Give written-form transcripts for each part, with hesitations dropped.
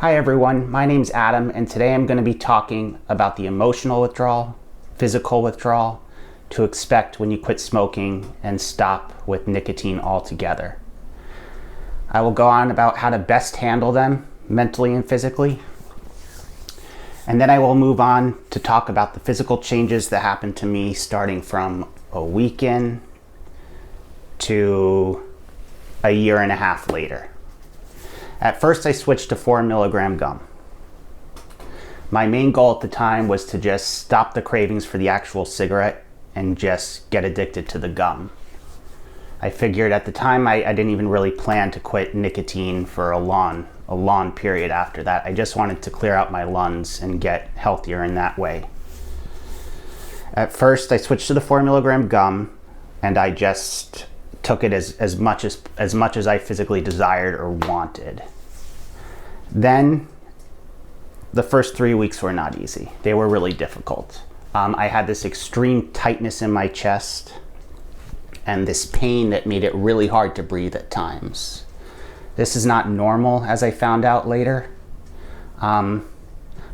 Hi everyone, my name's Adam, and today I'm going to be talking about the emotional withdrawal, physical withdrawal, to expect when you quit smoking and stop with nicotine altogether. I will go on about how to best handle them mentally and physically, and then I will move on to talk about the physical changes that happened to me starting from a week in to a year and a half later. At first, I switched to 4 milligram gum. My main goal at the time was to just stop the cravings for the actual cigarette and just get addicted to the gum. I figured at the time I didn't even really plan to quit nicotine for a long period after that. I just wanted to clear out my lungs and get healthier in that way. At first, I switched to the 4 milligram gum, and I just took it as much as I physically desired or wanted. Then the first 3 weeks were not easy. They were really difficult. I had this extreme tightness in my chest and this pain that made it really hard to breathe at times. This is not normal, as I found out later. But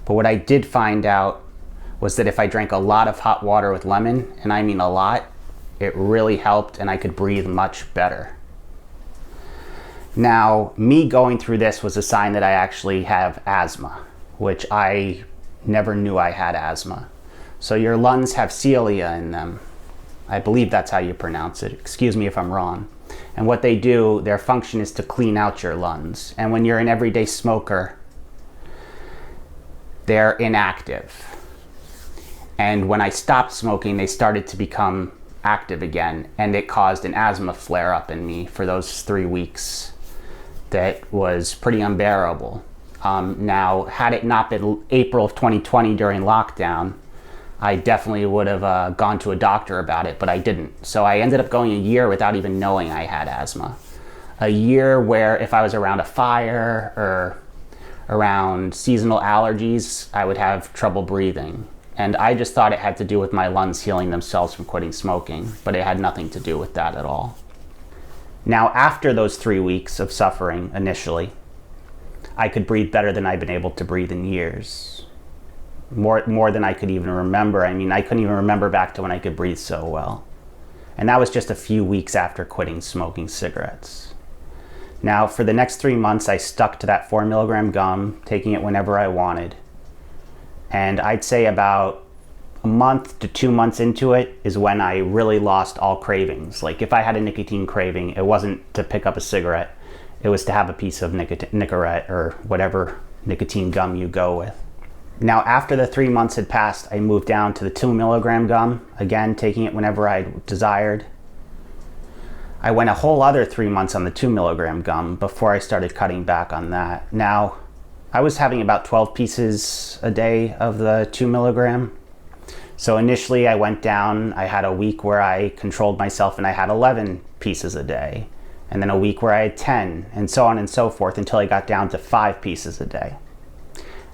what I did find out was that if I drank a lot of hot water with lemon, and I mean a lot, it really helped and I could breathe much better. Now, me going through this was a sign that I actually have asthma, which I never knew I had asthma. So your lungs have cilia in them. I believe that's how you pronounce it. Excuse me if I'm wrong. And what they do, their function is to clean out your lungs. And when you're an everyday smoker, they're inactive. And when I stopped smoking, they started to become active again, and it caused an asthma flare-up in me for those 3 weeks that was pretty unbearable. Now, had it not been April of 2020 during lockdown, I definitely would have gone to a doctor about it, but I didn't. So I ended up going a year without even knowing I had asthma. A year where if I was around a fire or around seasonal allergies, I would have trouble breathing. And I just thought it had to do with my lungs healing themselves from quitting smoking, but it had nothing to do with that at all. Now, after those 3 weeks of suffering initially, I could breathe better than I've been able to breathe in years. More than I could even remember. I mean, I couldn't even remember back to when I could breathe so well. And that was just a few weeks after quitting smoking cigarettes. Now, for the next 3 months, I stuck to that 4 milligram gum, taking it whenever I wanted. And I'd say about a month to 2 months into it is when I really lost all cravings. Like if I had a nicotine craving, it wasn't to pick up a cigarette. It was to have a piece of Nicorette or whatever nicotine gum you go with. Now, after the 3 months had passed, I moved down to the 2 milligram gum, again, taking it whenever I desired. I went a whole other 3 months on the 2 milligram gum before I started cutting back on that. Now, I was having about 12 pieces a day of the 2 milligram. So initially I went down, I had a week where I controlled myself and I had 11 pieces a day. And then a week where I had 10, and so on and so forth until I got down to 5 pieces a day.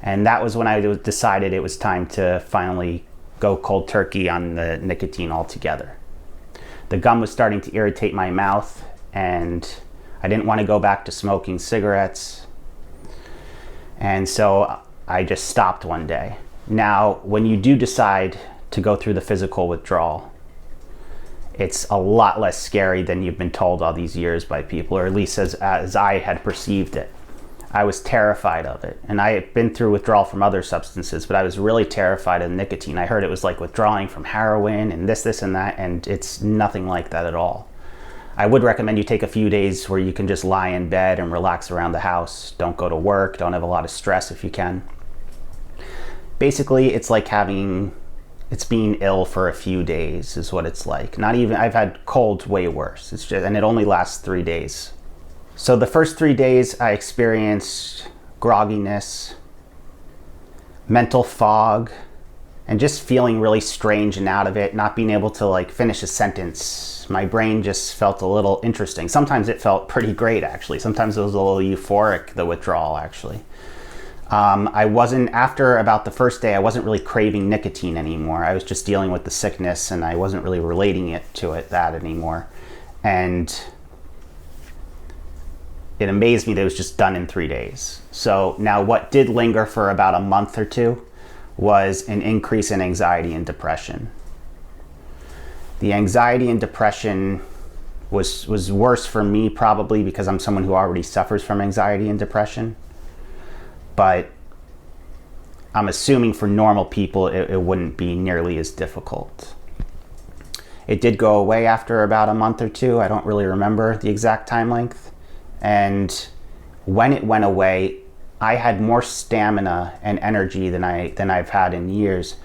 And that was when I decided it was time to finally go cold turkey on the nicotine altogether. The gum was starting to irritate my mouth, and I didn't want to go back to smoking cigarettes. And so I just stopped one day. Now, when you do decide to go through the physical withdrawal, it's a lot less scary than you've been told all these years by people, or at least as I had perceived it. I was terrified of it. And I had been through withdrawal from other substances, but I was really terrified of nicotine. I heard it was like withdrawing from heroin and this and that, and it's nothing like that at all. I would recommend you take a few days where you can just lie in bed and relax around the house. Don't go to work, don't have a lot of stress if you can. Basically, it's like it's being ill for a few days is what it's like. Not even, I've had colds way worse. It's just, and it only lasts 3 days. So the first 3 days I experienced grogginess, mental fog, and just feeling really strange and out of it, not being able to like finish a sentence. My brain just felt a little interesting. Sometimes it felt pretty great actually. Sometimes it was a little euphoric, the withdrawal actually. After about the first day, I wasn't really craving nicotine anymore. I was just dealing with the sickness and I wasn't really relating it to that anymore. And it amazed me that it was just done in 3 days. So now what did linger for about a month or two was an increase in anxiety and depression. The anxiety and depression was worse for me probably because I'm someone who already suffers from anxiety and depression. But I'm assuming for normal people it wouldn't be nearly as difficult. It did go away after about a month or two. I don't really remember the exact time length. And when it went away, I had more stamina and energy than I've had in years.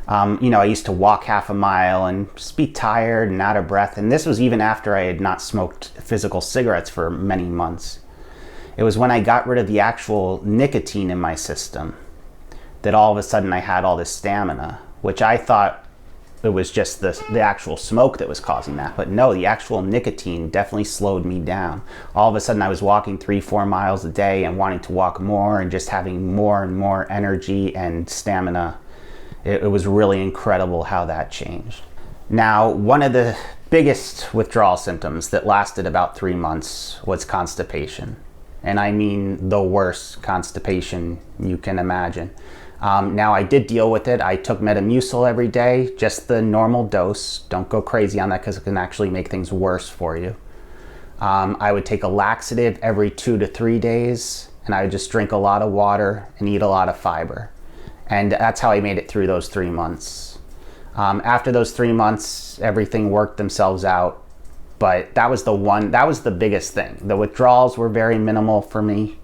I used to walk half a mile and just be tired and out of breath. And this was even after I had not smoked physical cigarettes for many months. It was when I got rid of the actual nicotine in my system that all of a sudden I had all this stamina, which I thought it was just the actual smoke that was causing that. But no, the actual nicotine definitely slowed me down. All of a sudden I was walking 3-4 miles a day and wanting to walk more and just having more and more energy and stamina. It was really incredible how that changed. Now, one of the biggest withdrawal symptoms that lasted about 3 months was constipation. And I mean the worst constipation you can imagine. Now, I did deal with it. I took Metamucil every day, just the normal dose. Don't go crazy on that because it can actually make things worse for you. I would take a laxative every 2 to 3 days, and I would just drink a lot of water and eat a lot of fiber. And that's how I made it through those 3 months. After those 3 months, everything worked themselves out. But that was the biggest thing. The withdrawals were very minimal for me.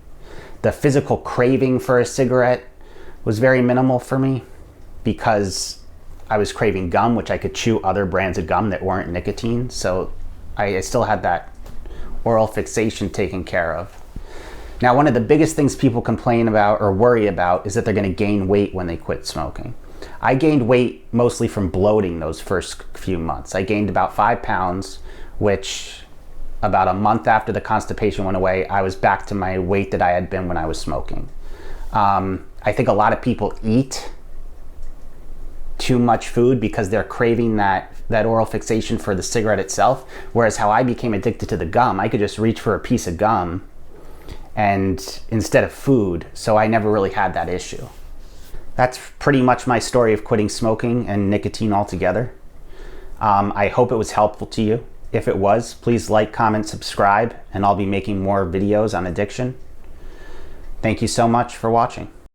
The physical craving for a cigarette was very minimal for me because I was craving gum, which I could chew other brands of gum that weren't nicotine. So I still had that oral fixation taken care of. Now, one of the biggest things people complain about or worry about is that they're going to gain weight when they quit smoking. I gained weight mostly from bloating those first few months. I gained about 5 pounds, which about a month after the constipation went away, I was back to my weight that I had been when I was smoking. I think a lot of people eat too much food because they're craving that oral fixation for the cigarette itself. Whereas how I became addicted to the gum, I could just reach for a piece of gum and instead of food, so I never really had that issue. That's pretty much my story of quitting smoking and nicotine altogether. I hope it was helpful to you. If it was, please like, comment, subscribe, and I'll be making more videos on addiction. Thank you so much for watching.